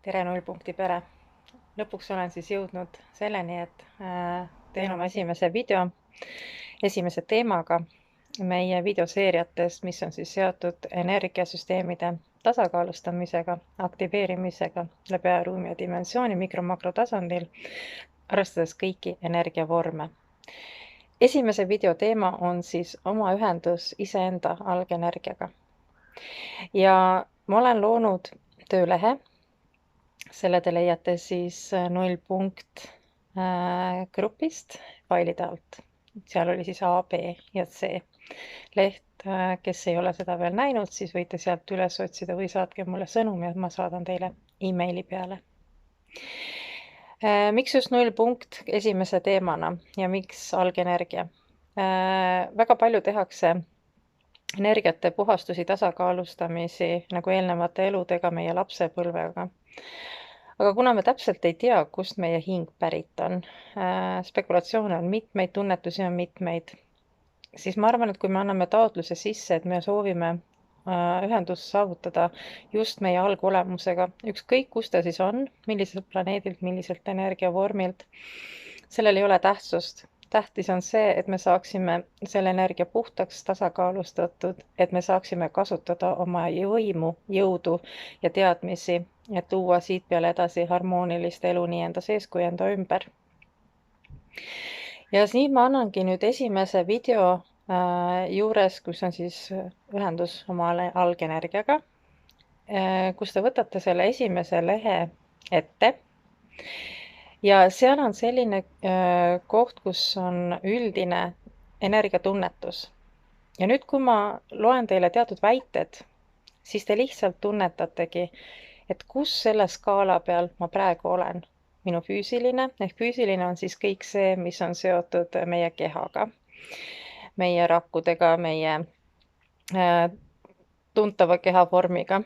tere nullpunkti pere. Lõpuks olen siis jõudnud selleni, et teen oma esimese video, esimese teemaga meie videoseeriatest, mis on siis seotud energiasüsteemide tasakaalustamisega, aktiveerimisega läbi aja, ruumi ja dimensiooni mikro-makrotasandil, arvestades kõiki energiavorme. Esimese video teema on siis oma ühendus iseenda algenergiaga. Ja ma olen loonud töölehe. Selle te leiate siis nullpunkt grupist failide alt. Seal oli siis A, B ja C leht. Kes ei ole seda veel näinud, siis võite sealt üles otsida või saatke mulle sõnumi, et ma saadan teile emaili peale. Miks just nullpunkt esimese teemana ja miks algenergia? Väga palju tehakse energiate puhastusi, tasakaalustamisi nagu eelnevate eludega, meie lapsepõlvega. Aga kuna me täpselt ei tea, kust meie hing pärit on, spekulatsioone on mitmeid, tunnetusi on mitmeid, siis ma arvan, et kui me anname taotluse sisse, et me soovime ühendust saavutada just meie algolemusega, ükskõik kus ta siis on, milliselt planeedilt, milliselt energiavormilt, sellel ei ole tähtsust. Tähtis on see, et me saaksime selle energia puhtaks tasakaalustatud, et me saaksime kasutada oma võimu, jõudu ja teadmisi, et luua siit peale edasi harmoonilist elu nii enda sees kui enda ümber. Ja siin ma annangi nüüd esimese video juures, kus on siis ühendus oma algenergiaga, kus te võtate selle esimese lehe ette. Ja seal on selline koht, kus on üldine energiatunnetus. Ja nüüd, kui ma loen teile teatud väited, siis te lihtsalt tunnetategi, et kus selle skaala peal ma praegu olen. Minu füüsiline, ehk füüsiline on siis kõik see, mis on seotud meie kehaga, meie rakkudega, meie tuntava kehavormiga.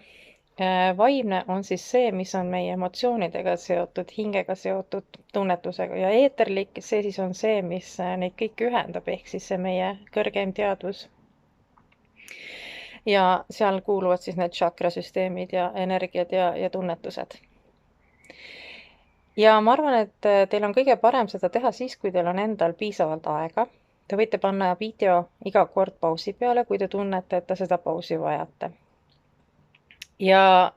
Vaimne on siis see, mis on meie emotsioonidega seotud, hingega seotud, tunnetusega, ja eeterlik, see siis on see, mis neid kõiki ühendab, ehk siis see meie kõrgeim teadvus. Ja seal kuuluvad siis need čakrasüsteemid ja energiad ja tunnetused. Ja ma arvan, et teil on kõige parem seda teha siis, kui teil on endal piisavalt aega. Te võite panna video iga kord pausi peale, kui te tunnete, et te seda pausi vajate. Ja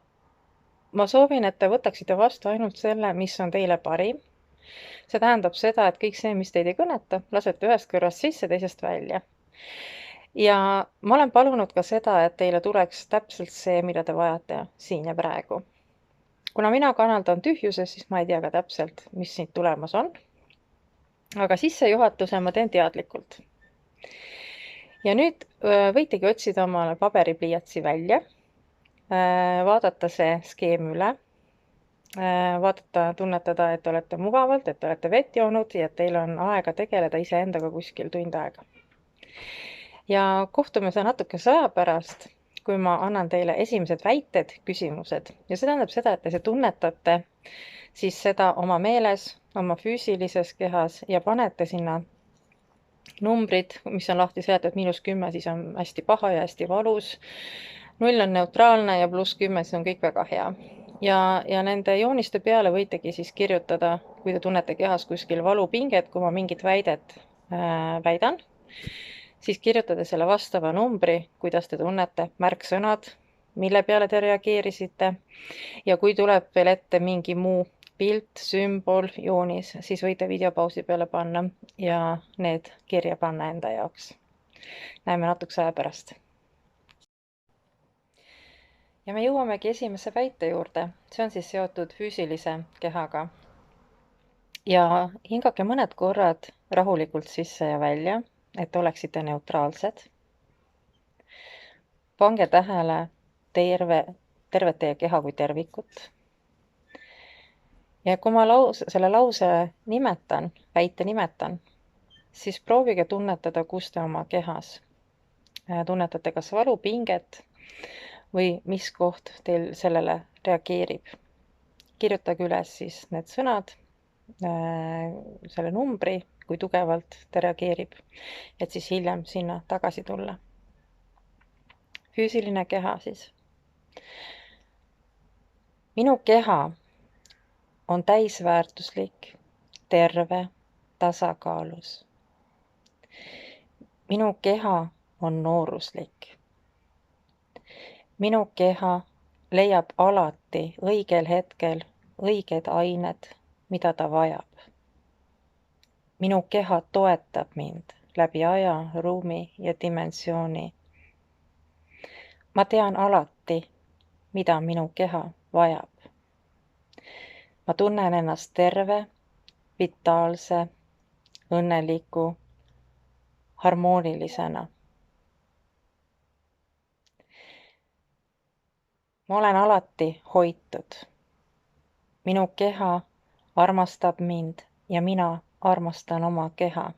ma soovin, et te võtaksite vastu ainult selle, mis on teile parim. See tähendab seda, et kõik see, mis teid ei kõneta, lasete ühest kõrvast sisse, teisest välja. Ja ma olen palunud ka seda, et teile tuleks täpselt see, mida te vajate siin ja praegu. Kuna mina kanaldan tühjuses, siis ma ei tea ka täpselt, mis siit tulemas on. Aga sissejuhatuse ma teen teadlikult. Ja nüüd võitegi otsida omale paberipliiatsi välja, vaadata see skeem üle, vaadata, tunnetada, et olete mugavalt, et olete vett joonud ja et teil on aega tegeleda iseendaga kuskil tund aega. Ja kohtume see natukese aja pärast, kui ma annan teile esimesed väited, küsimused. Ja see tähendab seda, et te tunnetate siis seda oma meeles, oma füüsilises kehas ja panete sinna numbrid, mis on lahti seatud, -10, siis on hästi paha ja hästi valus. 0 on neutraalne ja +10, siis on kõik väga hea. Ja nende jooniste peale võitegi siis kirjutada, kui te tunnete kehas kuskil valupinget, kui ma mingit väidet väidan, siis kirjutada selle vastava numbri, kuidas te tunnete, märksõnad, mille peale te reageerisite. Ja kui tuleb veel ette mingi muu pilt, sümbol, joonis, siis võite videopausi peale panna ja need kirja panna enda jaoks. Näeme natukese aja pärast. Ja me jõuamegi esimese väite juurde. See on siis seotud füüsilise kehaga. Ja hingake mõned korrad rahulikult sisse ja välja, et oleksite neutraalsed. Pange tähele tervet teie keha kui tervikut. Ja kui ma selle lause nimetan, väite nimetan, siis proovige tunnetada, kus te oma kehas. Tunnetate kas valupinget või mis koht teil sellele reageerib. Kirjutage üles siis need sõnad, selle numbri, kui tugevalt ta reageerib, et siis hiljem sinna tagasi tulla. Füüsiline keha siis. Minu keha on täisväärtuslik, terve, tasakaalus. Minu keha on nooruslik. Minu keha leiab alati õigel hetkel õiged ained, mida ta vajab. Minu keha toetab mind läbi aja, ruumi ja dimensiooni. Ma tean alati, mida minu keha vajab. Ma tunnen ennast terve, vitaalse, õnneliku, harmoonilisena. Ma olen alati hoitud. Minu keha armastab mind ja mina armastan oma keha.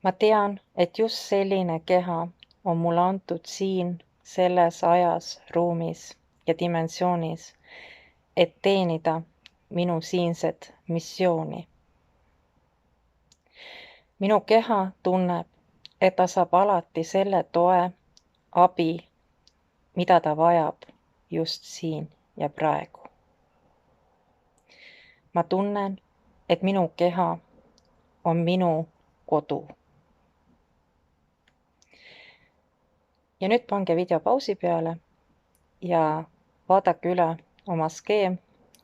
Ma tean, et just selline keha on mulle antud siin, selles ajas, ruumis ja dimensioonis, et teenida minu siinset missiooni. Minu keha tunneb, et ta saab alati selle toe, abi, mida ta vajab just siin ja praegu. Ma tunnen, et minu keha on minu kodu. Ja nüüd pange video pausi peale ja vaadake üle oma skeem,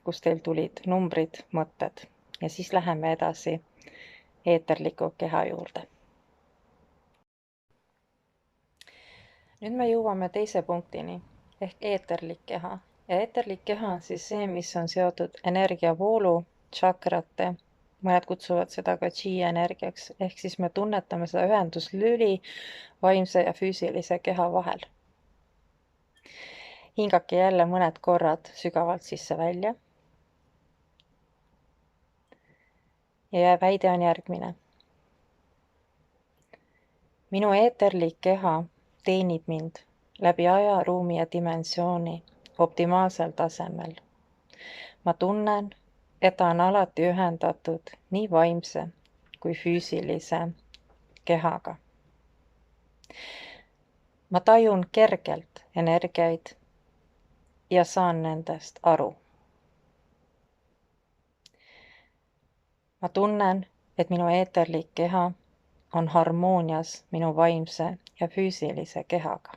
kus teil tulid numbrid, mõtted ja siis läheme edasi eeterliku keha juurde. Nüüd me jõuame teise punktini ehk eeterlik keha. Ja eeterlik keha on siis see, mis on seotud energiavoolu, tšakrate, mõned kutsuvad seda ka chi energiaks, ehk siis me tunnetame seda ühenduslüli vaimse ja füüsilise keha vahel. Hingake jälle mõned korrad sügavalt sisse-välja. Ja väide on järgmine. Minu eeterlik keha teenib mind läbi aja, ruumi ja dimensiooni optimaalsel tasemel. Ma tunnen, et ta on alati ühendatud nii vaimse kui füüsilise kehaga. Ma tajun kergelt energiaid ja saan nendest aru. Ma tunnen, et minu eeterlik keha on harmoonias minu vaimse ja füüsilise kehaga.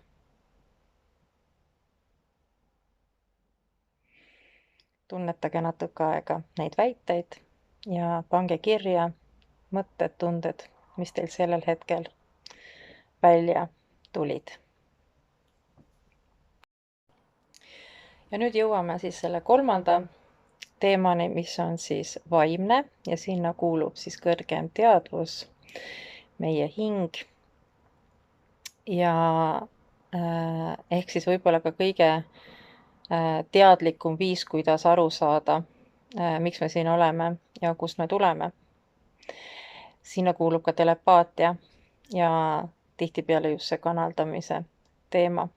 Tunnetage natuke aega neid väiteid ja pange kirja mõtted, tunded, mis teil sellel hetkel välja tulid. Ja nüüd jõuame siis selle kolmanda teemani, mis on siis vaimne ja sinna kuulub siis kõrgem teadvus, meie hing ja ehk siis võib-olla ka kõige teadlikum viis, kuidas aru saada, miks me siin oleme ja kust me tuleme. Sinna kuulub ka telepaatia ja tihtipeale just see kanaldamise teema.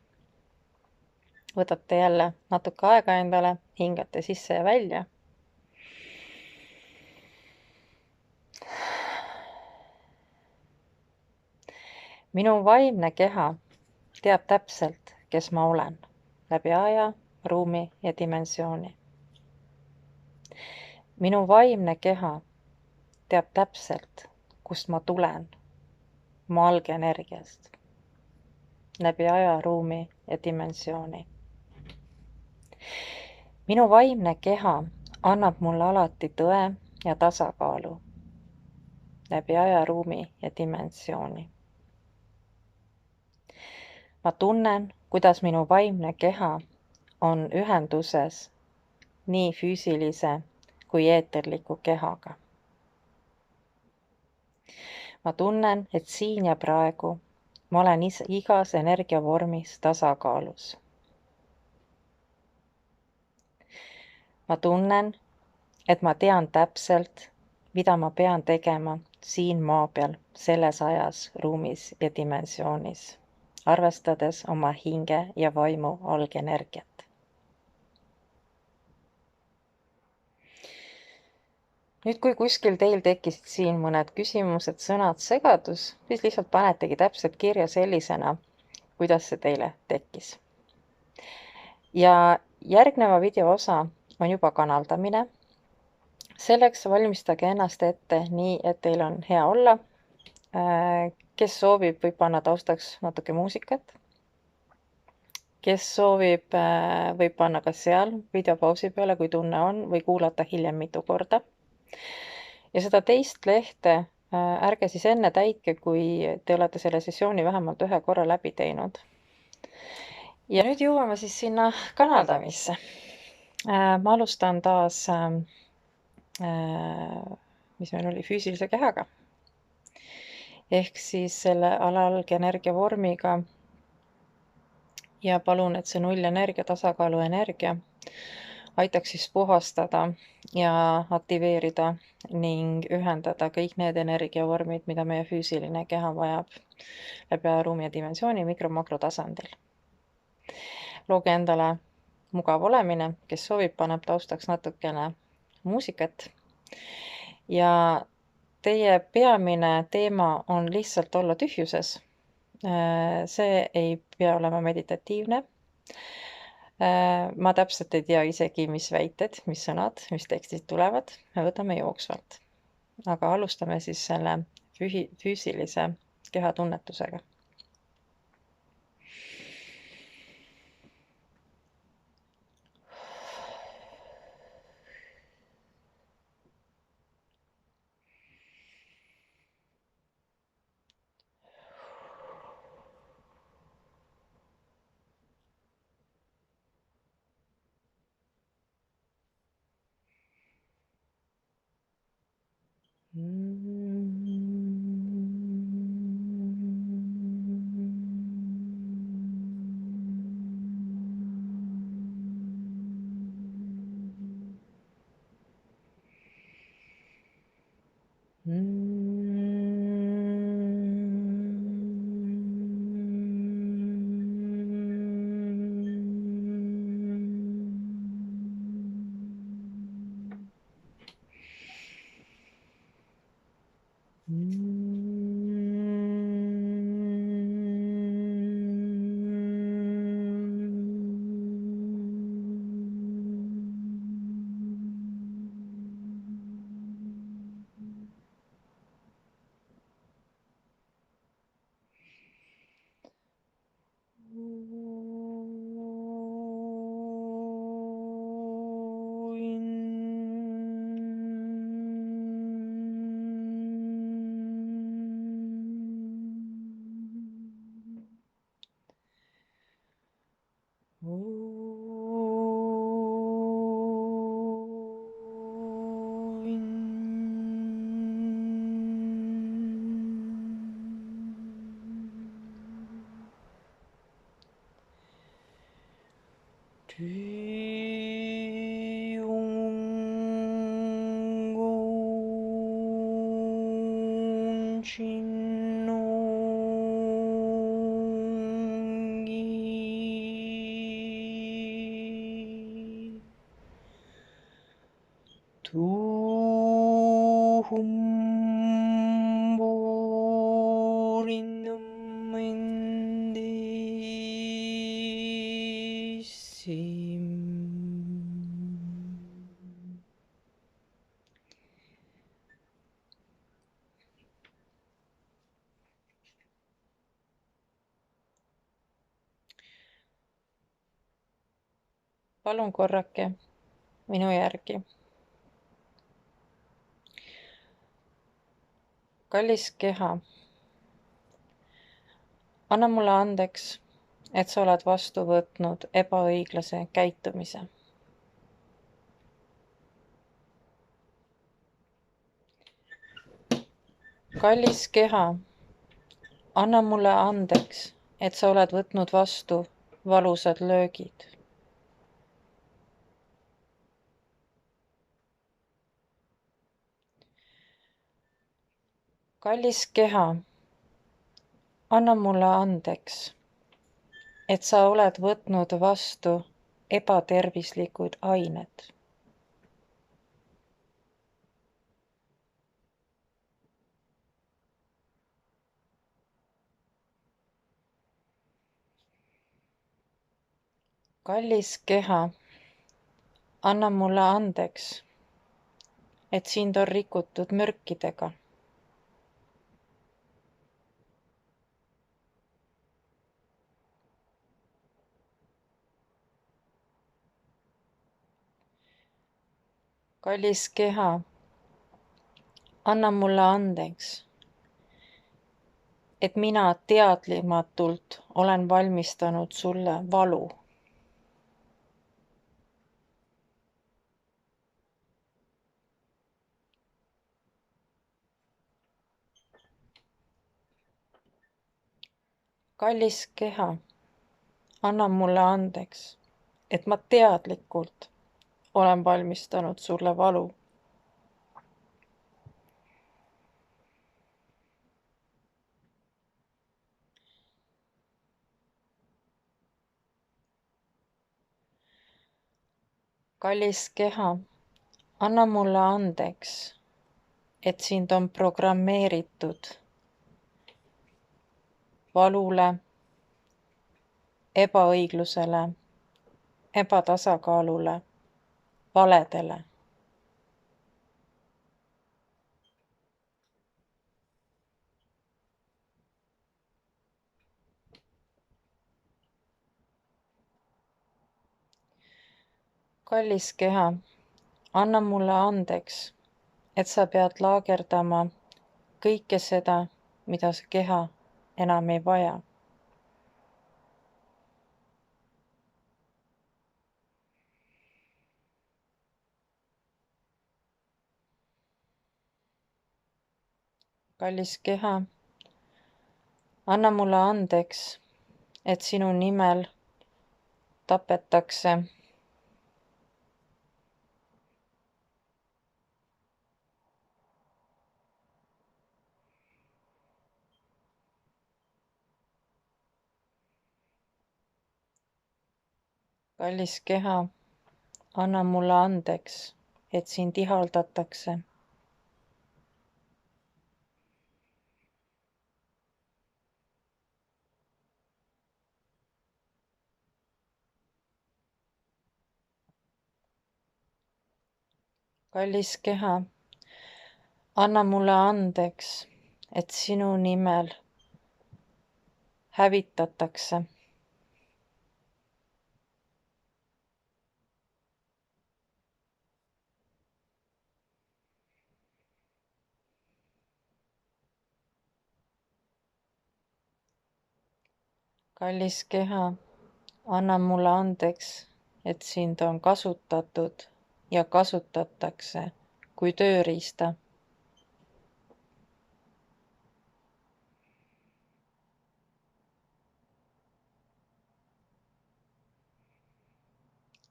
Võtate jälle natuke aega endale, hingate sisse ja välja. Minu vaimne keha teab täpselt, kes ma olen, läbi aja, ruumi ja dimensiooni. Minu vaimne keha teab täpselt, kust ma tulen, oma algenergiast, läbi aja, ruumi ja dimensiooni. Minu vaimne keha annab mulle alati tõe ja tasakaalu, läbi aja, ruumi ja dimensiooni. Ma tunnen, kuidas minu vaimne keha on ühenduses nii füüsilise kui eeterliku kehaga. Ma tunnen, et siin ja praegu ma olen igas energiavormis tasakaalus. Ma tunnen, et ma tean täpselt, mida ma pean tegema siin maa peal, selles ajas, ruumis ja dimensioonis, arvestades oma hinge ja vaimu algenergiat. Nüüd, kui kuskil teil tekkisid siin mõned küsimused, sõnad, segadus, siis lihtsalt panetegi täpselt kirja sellisena, kuidas see teile tekkis. Ja Järgneva video osa on juba kanaldamine. Selleks valmistage ennast ette nii, et teil on hea olla. Kes soovib, võib panna taustaks natuke muusikat. Kes soovib, võib panna ka seal videopausi peale, kui tunne on, või kuulata hiljem mitu korda. Ja seda teist lehte ärge siis enne täitke, kui te olete selle sessiooni vähemalt ühe korra läbi teinud. Ja nüüd jõuame siis sinna kanaldamisse. Ma alustan taas, mis meil oli, füüsilise kehaga. Ehk siis selle alalge energiavormiga. Ja palun, et see nullenergia, tasakaalu energia aitaks siis puhastada ja aktiveerida ning ühendada kõik need energiavormid, mida meie füüsiline keha vajab läbi ajaruumi ja dimensiooni mikro-makrotasandil. Looge endale mugav olemine, kes soovib, paneb taustaks natukene muusikat. Ja teie peamine teema on lihtsalt olla tühjuses. See ei pea olema meditatiivne. Ma täpselt ei tea isegi, mis väited, mis sõnad, mis tekstid tulevad. Me võtame jooksvalt. Aga alustame siis selle füüsilise kehatunnetusega. Palun korrake minu järgi. Kallis keha, anna mulle andeks, et sa oled vastu võtnud ebaõiglase käitumise. Kallis keha, anna mulle andeks, et sa oled võtnud vastu valusad löögid. Kallis keha, anna mulle andeks, et sa oled võtnud vastu ebatervislikud ained. Kallis keha, anna mulle andeks, et sind on rikutud mürkidega. Kallis keha, anna mulle andeks, et mina teadlimatult olen valmistanud sulle valu. Kallis keha, anna mulle andeks, et ma teadlikult olen valmistanud sulle valu. Kallis keha, anna mulle andeks, et sind on programmeeritud valule, ebaõiglusele, ebatasakaalule, valedele. Kallis keha, anna mulle andeks, et sa pead laagerdama kõike seda, mida see keha enam ei vaja. Kallis keha, anna mulle andeks, et sinu nimel tapetakse kallis keha, anna mulle andeks, et sind ihaldatakse. Kallis keha, anna mulle andeks, et sinu nimel hävitatakse. Kallis keha, anna mulle andeks, et sind on kasutatud ja kasutatakse kui tööriista.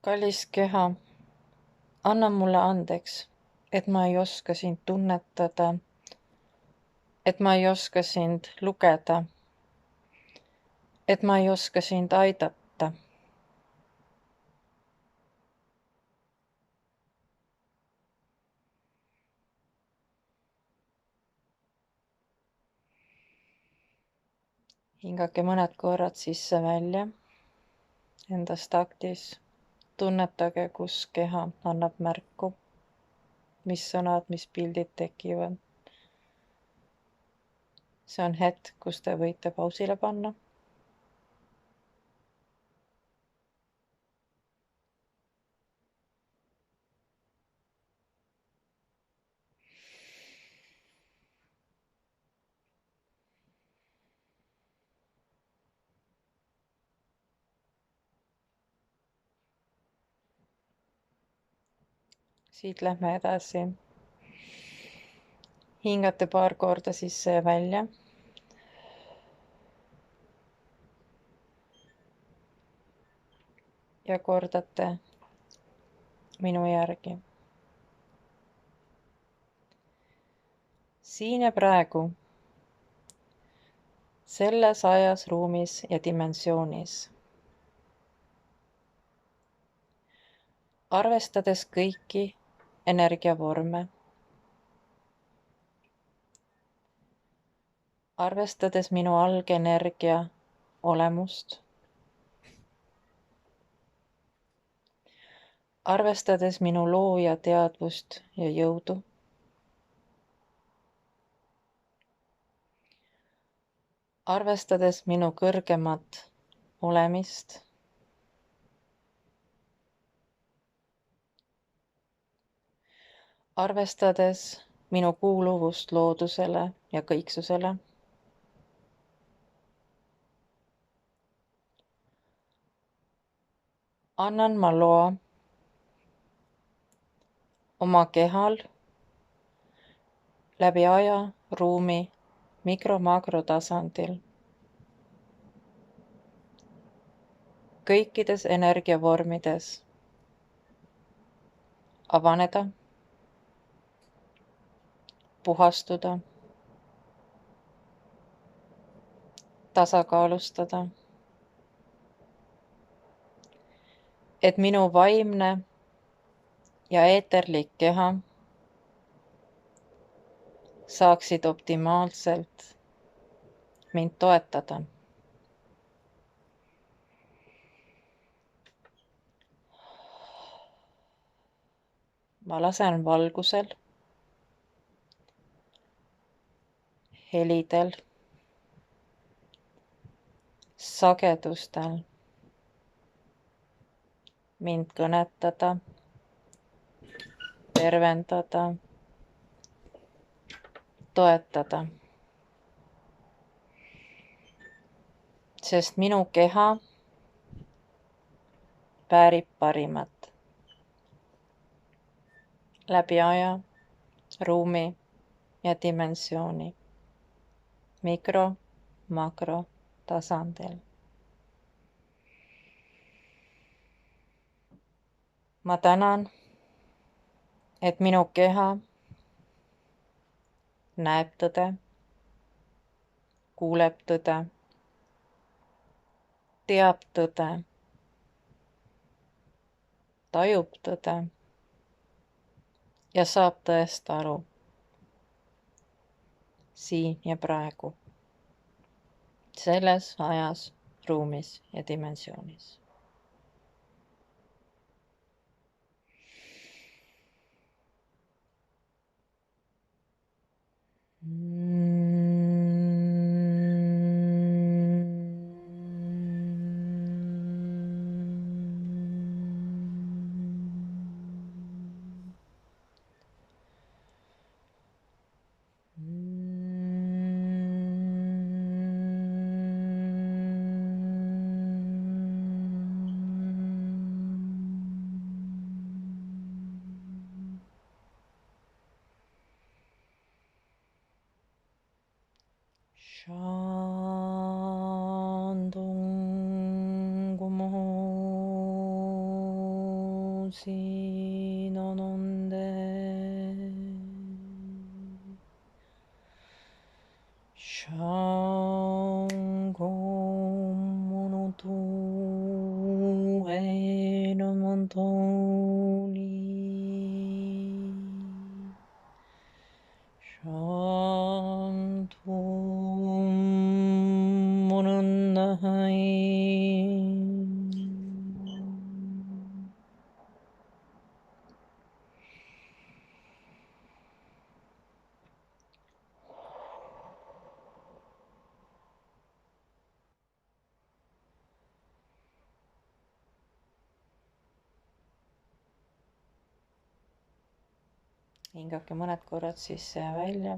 Kallis keha, anna mulle andeks, et ma ei oska sind tunnetada, et ma ei oska sind lugeda, et ma ei oska sind aidata. Hingake mõned korrad sisse-välja endast taktis. Tunnetage, kus keha annab märku, mis sõnad, mis pildid tekivad. See on hetk, kus te võite pausile panna. Siit lähme edasi. Hingate paar korda sisse ja välja. Ja kordate minu järgi. Siin ja praegu, selles ajas, ruumis ja dimensioonis. Arvestades kõiki energiavorme, arvestades minu algenergia olemust, arvestades minu looja teadvust ja jõudu, arvestades minu kõrgemat olemist, arvestades minu kuuluvust loodusele ja kõiksusele, annan ma loa oma kehal läbi aja, ruumi, mikro-makrotasandil kõikides energiavormides avaneda, puhastuda, tasakaalustada, et minu vaimne ja eeterlik keha saaksid optimaalselt mind toetada. Ma lasen valgusel, helidel, sagedustel mind kõnetada, tervendada, toetada. Sest minu keha väärib parimat läbi aja, ruumi ja dimensiooni, mikro, makro tasandil. Ma tänan, et minu keha näeb tõde, kuuleb tõde, teab tõde, tajub tõde ja saab tõest aru siin ja praegu, selles ajas, ruumis ja dimensioonis. Shandong Gomo Sinononde Shango Monoto Enomontoni Shantum Mononahai hingake mõned korrad sisse ja välja.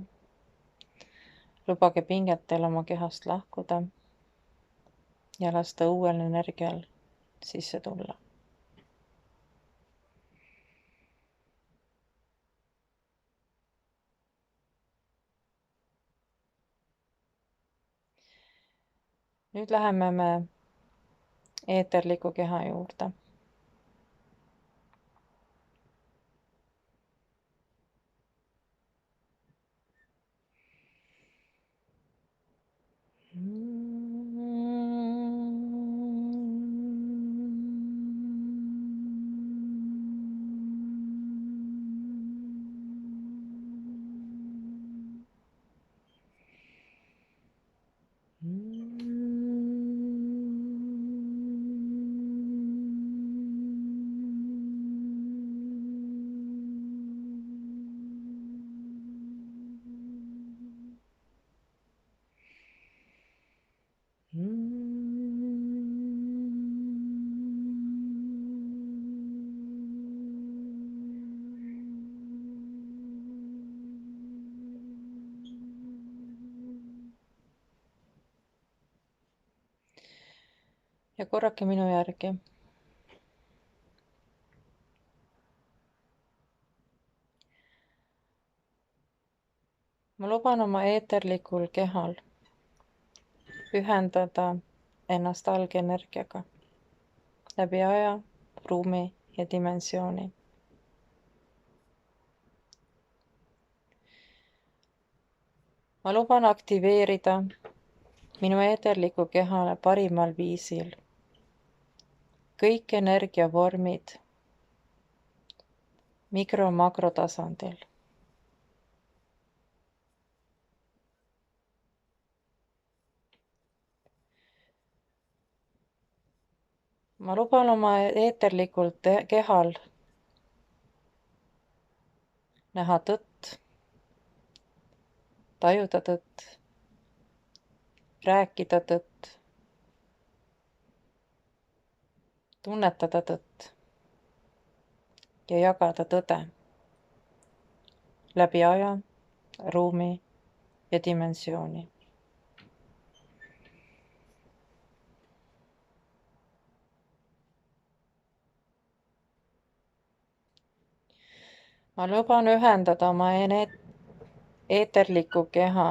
Lubage pingetel oma kehast lahkuda ja lasta uuel energial sisse tulla. Nüüd läheme me eeterliku keha juurde. ja korrake minu järgi. Ma luban oma eeterlikul kehal ühendada ennast algenergiaga läbi aja, ruumi ja dimensiooni. Ma luban aktiveerida minu eeterliku kehale parimal viisil kõik energiavormid mikro-makrotasandil. Ma luban oma eeterlikul kehal näha tõtt, tajuda tõtt, rääkida tõtt, tunnetada tõtt ja jagada tõde läbi aja, ruumi ja dimensiooni. Ma luban ühendada oma eeterliku keha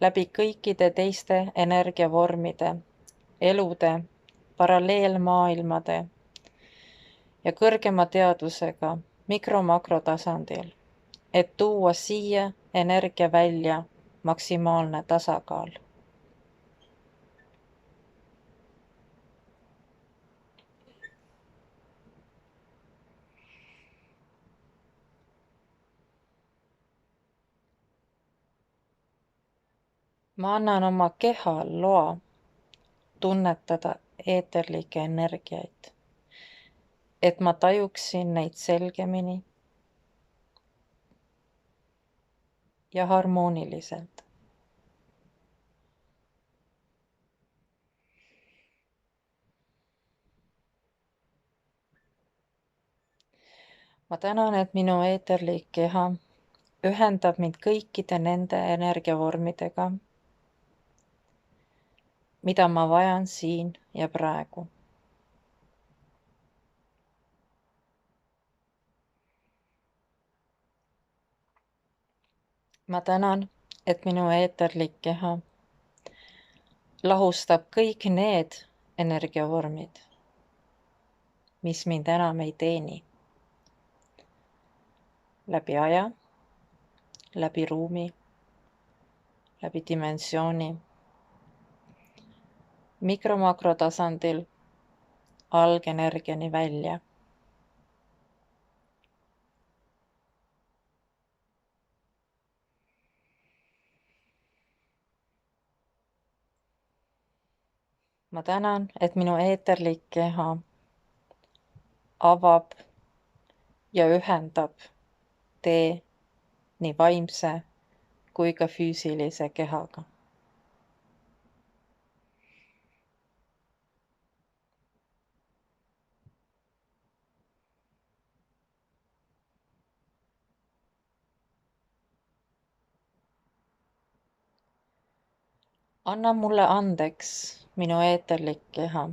läbi kõikide teiste energiavormide, elude, paralleelmaailmade ja kõrgema teadvusega mikro-makrotasandil, et tuua siia energia välja maksimaalne tasakaal. Ma annan oma kehal loa tunnetada eeterlikke energiaid, et ma tajuksin neid selgemini ja harmooniliselt. Ma tänan, et minu eeterlik keha ühendab mind kõikide nende energiavormidega, mida ma vajan siin ja praegu. Ma tänan, et minu eeterlik keha lahustab kõik need energiavormid, mis mind enam ei teeni. Läbi aja, läbi ruumi, läbi dimensiooni, mikro-makrotasandil, algenergiani välja. Ma tänan, et minu eeterlik keha avab ja ühendab tee nii vaimse kui ka füüsilise kehaga. Anna mulle andeks, minu eeterlik keha,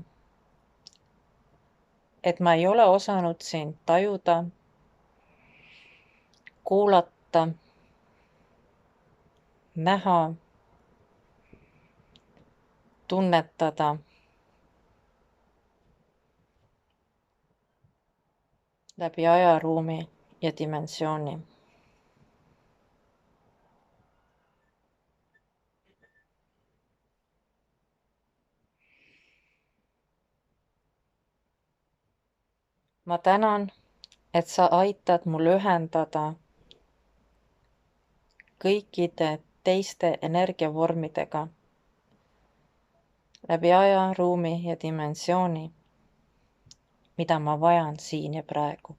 et ma ei ole osanud sind tajuda, kuulata, näha, tunnetada läbi aja, ruumi ja dimensiooni. Ma tänan, et sa aitad mul ühendada kõikide teiste energiavormidega läbi aja, ruumi ja dimensiooni, mida ma vajan siin ja praegu.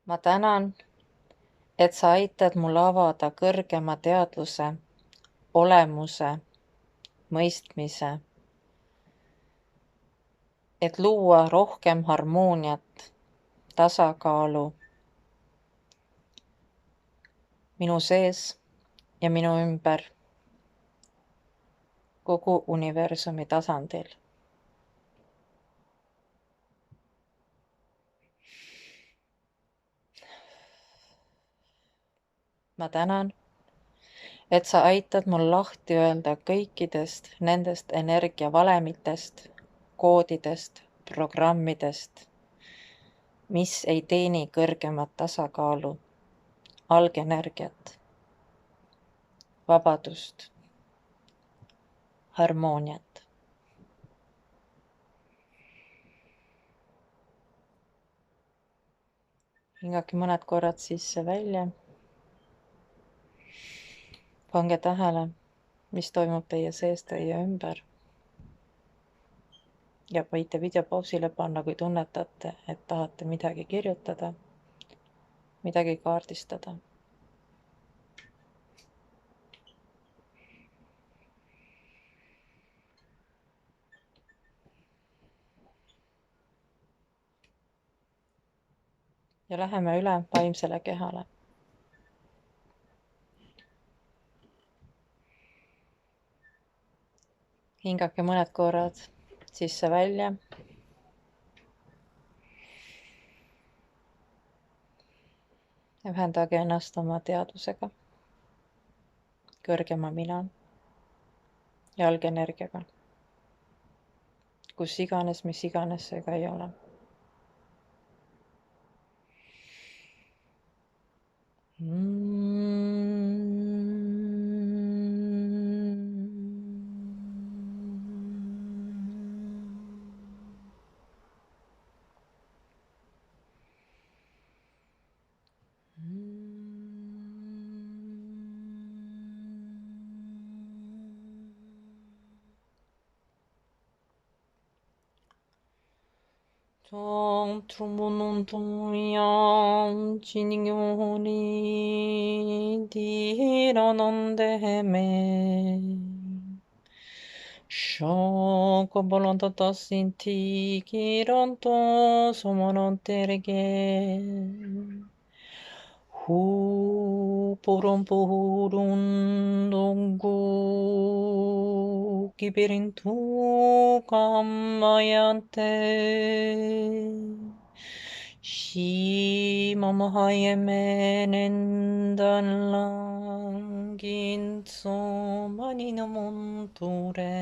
Ma tänan, et sa aitad mul avada kõrgema teadvuse, olemuse, mõistmise, et luua rohkem harmooniat tasakaalu minu sees ja minu ümber kogu universumi tasandil. Ma tänan, et sa aitad mul lahti öelda kõikidest nendest energiavalemitest, koodidest, programmidest, mis ei teeni kõrgemat tasakaalu, algenergiat, vabadust, harmooniat. hingake mõned korrad sisse-välja. Pange tähele, mis toimub teie sees, teie ümber. Ja võite videopausile panna, kui tunnetate, et tahate midagi kirjutada, midagi kaardistada. Ja läheme üle vaimsele kehale. Hingake mõned korrad sisse-välja. Ühendage ennast oma teadvusega, kõrgema mina ja algenergiaga, kus iganes, mis iganes see ka ei ole. Trumbununtuyam chinigyori diranandeheme Shokobolontotosinti kironto somononterege Hu purunpurundungu kibirintu kammayante Shimamahayamenendanlangintso maninamonture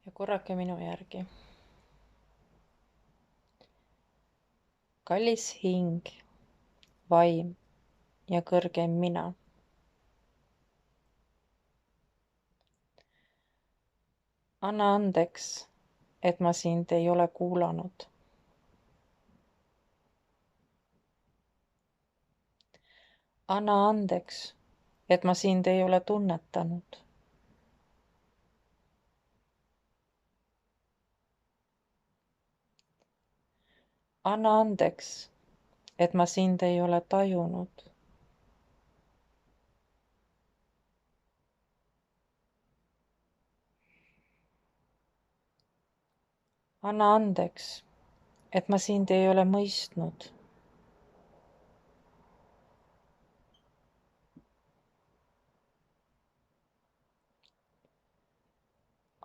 ja korrake minu järgi. Kallis hing, vaim ja kõrgem mina. Anna andeks, et ma sind ei ole kuulanud. Anna andeks, et ma sind ei ole tunnetanud. Anna andeks, et ma sind ei ole tajunud. Anna andeks, et ma sind ei ole mõistnud.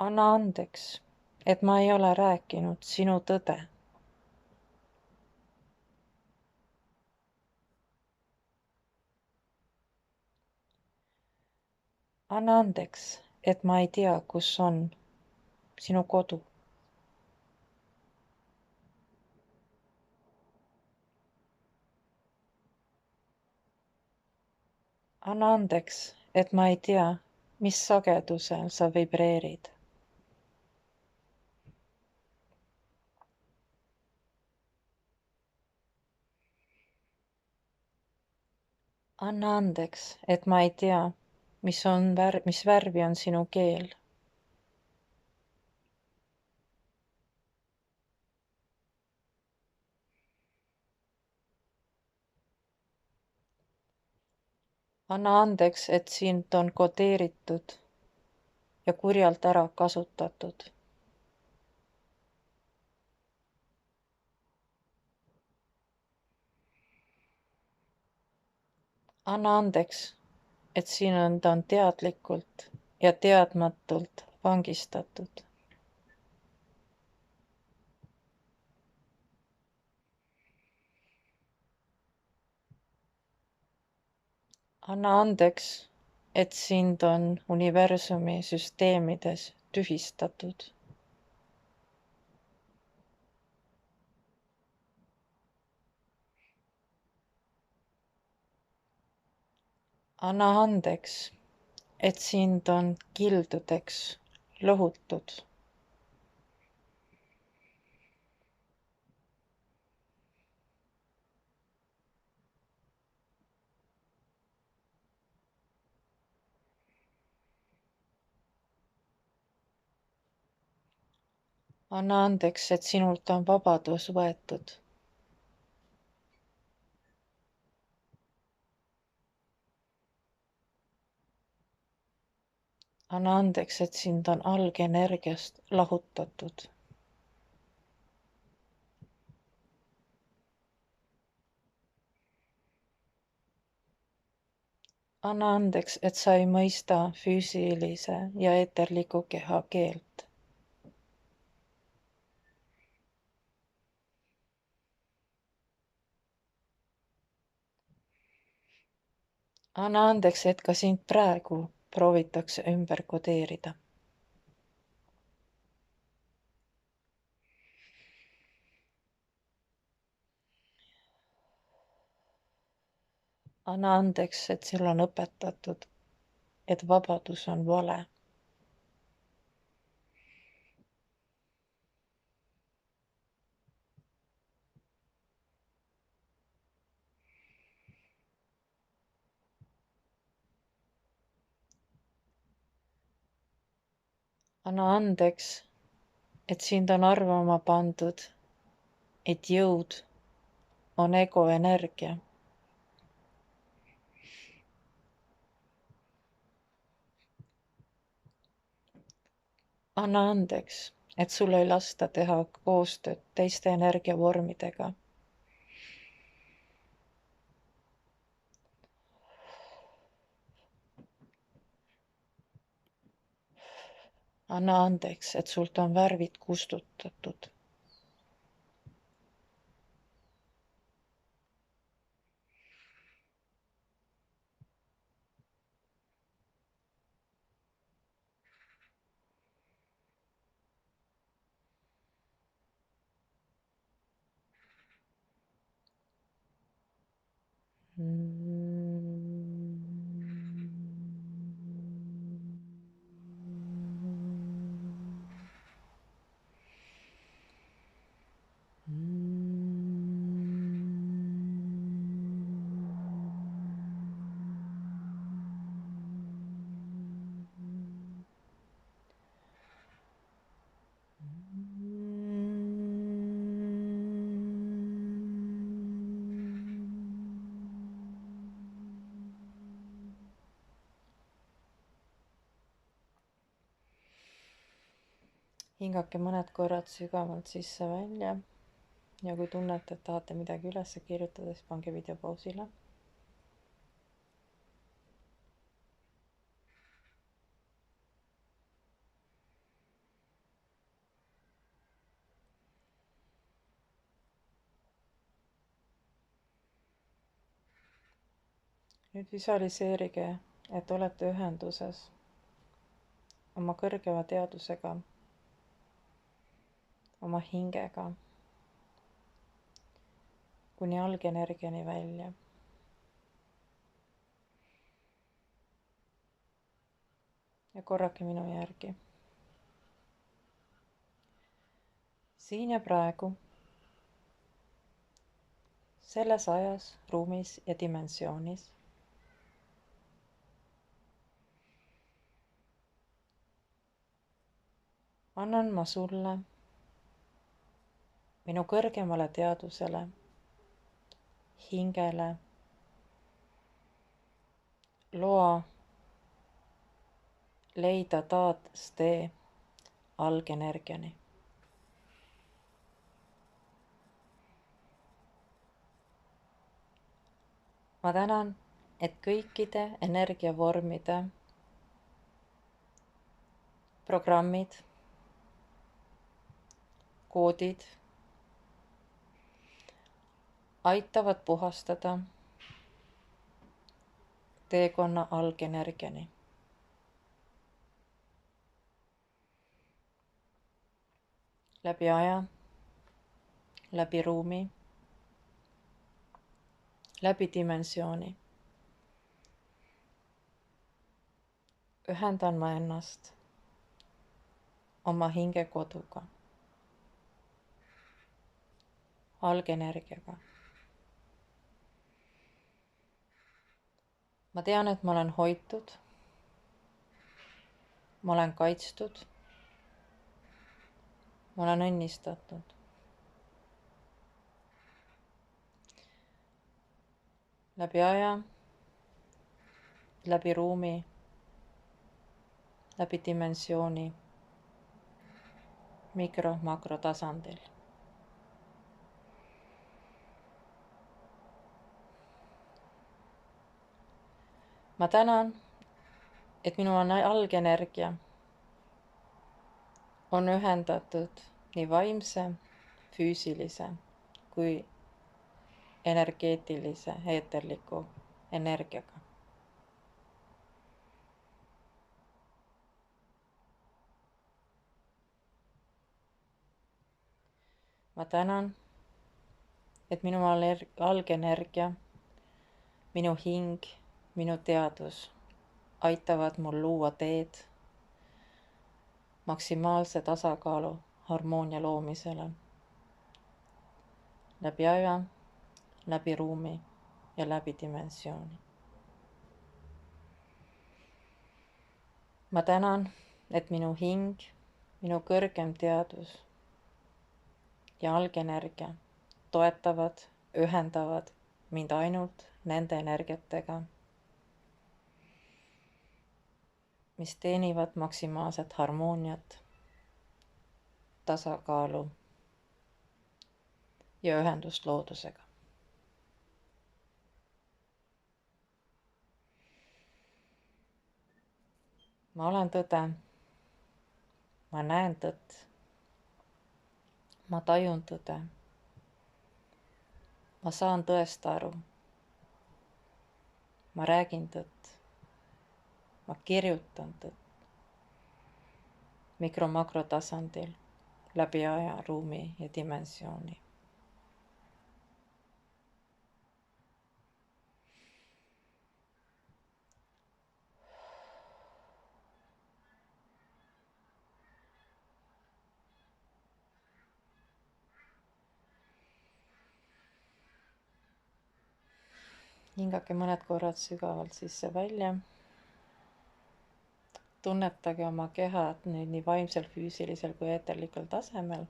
Anna andeks, et ma ei ole rääkinud sinu tõde. Anna andeks, et ma ei tea, kus on sinu kodu. Anna andeks, et ma ei tea, mis sagedusel sa vibreerid. Anna andeks, et ma ei tea, mis värvi on sinu keel. Anna andeks, et sind on kodeeritud ja kurjalt ära kasutatud. Anna andeks, et sind on teadlikult ja teadmatult vangistatud. Anna andeks, et sind on universumi süsteemides tühistatud. Anna andeks, et sind on kildudeks lõhutud. Anna andeks, et sinult on vabadus võetud. Anna andeks, et sind on algenergiast lahutatud. Anna andeks, et sa ei mõista füüsilise ja eeterliku keha keelt. Anna andeks, et ka sind praegu proovitakse ümber kodeerida. Anna andeks, et sul on õpetatud, et vabadus on vale. Anna andeks, et sind on arvama pandud, et jõud on egoenergia. Anna andeks, et sul ei lasta teha koostööd teiste energiavormidega. Anna andeks, et sult on värvid kustutatud. Hingake mõned korrad sügavalt sisse-välja ja kui tunnete, et tahate midagi üles kirjutada, siis pange video pausile. Nüüd visualiseerige, et olete ühenduses oma kõrgema teadusega, oma hingega kuni algenergiani välja. Ja korrake minu järgi. Siin ja praegu, selles ajas, ruumis ja dimensioonis annan ma sulle, minu kõrgemale teadusele, hingele, loa leida taas tee algenergiani. Ma tänan, et kõikide energiavormide programmid, koodid aitavad puhastada teekonna algenergiani. Läbi aja, läbi ruumi, läbi dimensiooni. Ühendan ma ennast oma hingekoduga, algenergiaga. Ma tean, et ma olen hoitud, ma olen kaitstud, ma olen õnnistatud. Läbi aja, läbi ruumi, läbi dimensiooni, mikro-makrotasandil. Ma tänan, et minu algenergia on ühendatud nii vaimse, füüsilise kui energeetilise, eeterliku energiaga. Ma tänan, et minu algenergia, minu hing, minu teadus aitavad mul luua teed maksimaalse tasakaalu harmoonia loomisele. Läbi aja, läbi ruumi ja läbi dimensiooni. Ma tänan, et minu hing, minu kõrgem teadus ja algenergia toetavad, ühendavad mind ainult nende energiatega, mis teenivad maksimaalset harmooniat, tasakaalu ja ühendust loodusega. Ma olen tõde. Ma näen tõtt. Ma tajun tõde. Ma saan tõest aru. Ma räägin tõtt. Ma kirjutan tõtt. Mikro-makrotasandil, läbi aja, ruumi ja dimensiooni. Hingake mõned korrad sügavalt sisse-välja. Tunnetage oma kehad nüüd nii vaimsel, füüsilisel kui eeterlikul tasemel.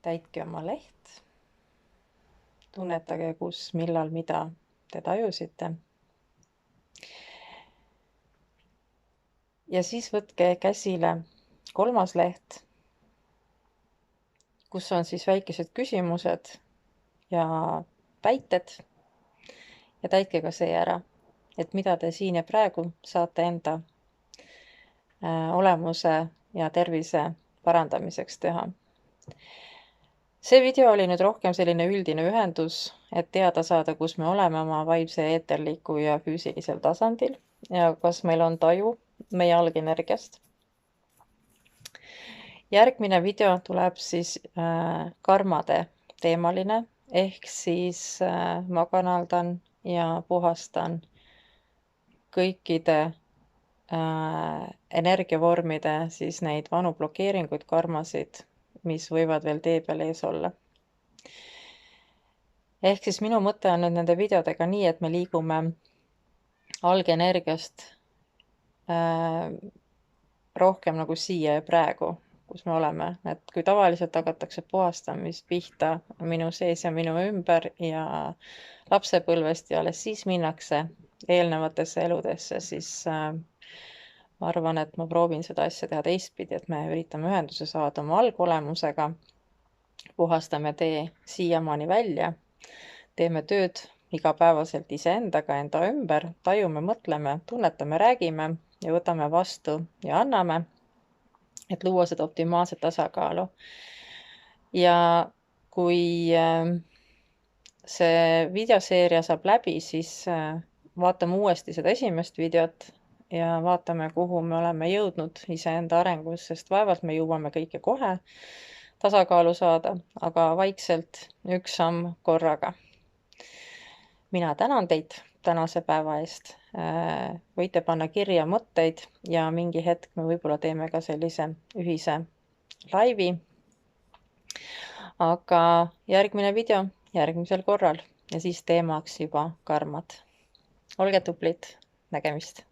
Täitke oma leht. Tunnetage, kus, millal, mida te tajusite. Ja siis võtke käsile 3. leht, kus on siis väikesed küsimused ja väited ja täitke ka see ära, et mida te siin ja praegu saate enda olemuse ja tervise parandamiseks teha. See video oli nüüd rohkem selline üldine ühendus, et teada saada, kus me oleme oma vaimse, eeterliku ja füüsilisel tasandil ja kas meil on taju meie algenergiast. Järgmine video tuleb siis karmade teemaline, ehk siis ma kanaldan ja puhastan kõikide energiavormide siis neid vanu blokeeringuid, karmasid, mis võivad veel tee peal ees olla. Ehk siis minu mõte on nüüd nende videodega nii, et me liigume algenergiast rohkem nagu siia ja praegu, kus me oleme, et kui tavaliselt hakatakse puhastamist pihta minu sees ja minu ümber ja lapsepõlvest ja alles siis minnakse eelnevatesse eludesse, siis ma arvan, et ma proovin seda asja teha teistpidi, et me üritame ühenduse saada oma algolemusega, puhastame tee siiamaani välja, teeme tööd igapäevaselt iseendaga, enda ümber, tajume, mõtleme, tunnetame, räägime ja võtame vastu ja anname, et luua seda optimaalset tasakaalu. Ja kui see videoseeria saab läbi, siis vaatame uuesti seda esimest videot ja vaatame, kuhu me oleme jõudnud iseenda arengus, sest vaevalt me jõuame kõike kohe tasakaalu saada, aga vaikselt üks samm korraga. Mina tänan teid tänase päeva eest. Võite panna kirja mõtteid ja mingi hetk me võib-olla teeme ka sellise ühise laivi. Aga järgmine video järgmisel korral ja siis teemaks juba karmad. Olge tublid, nägemist!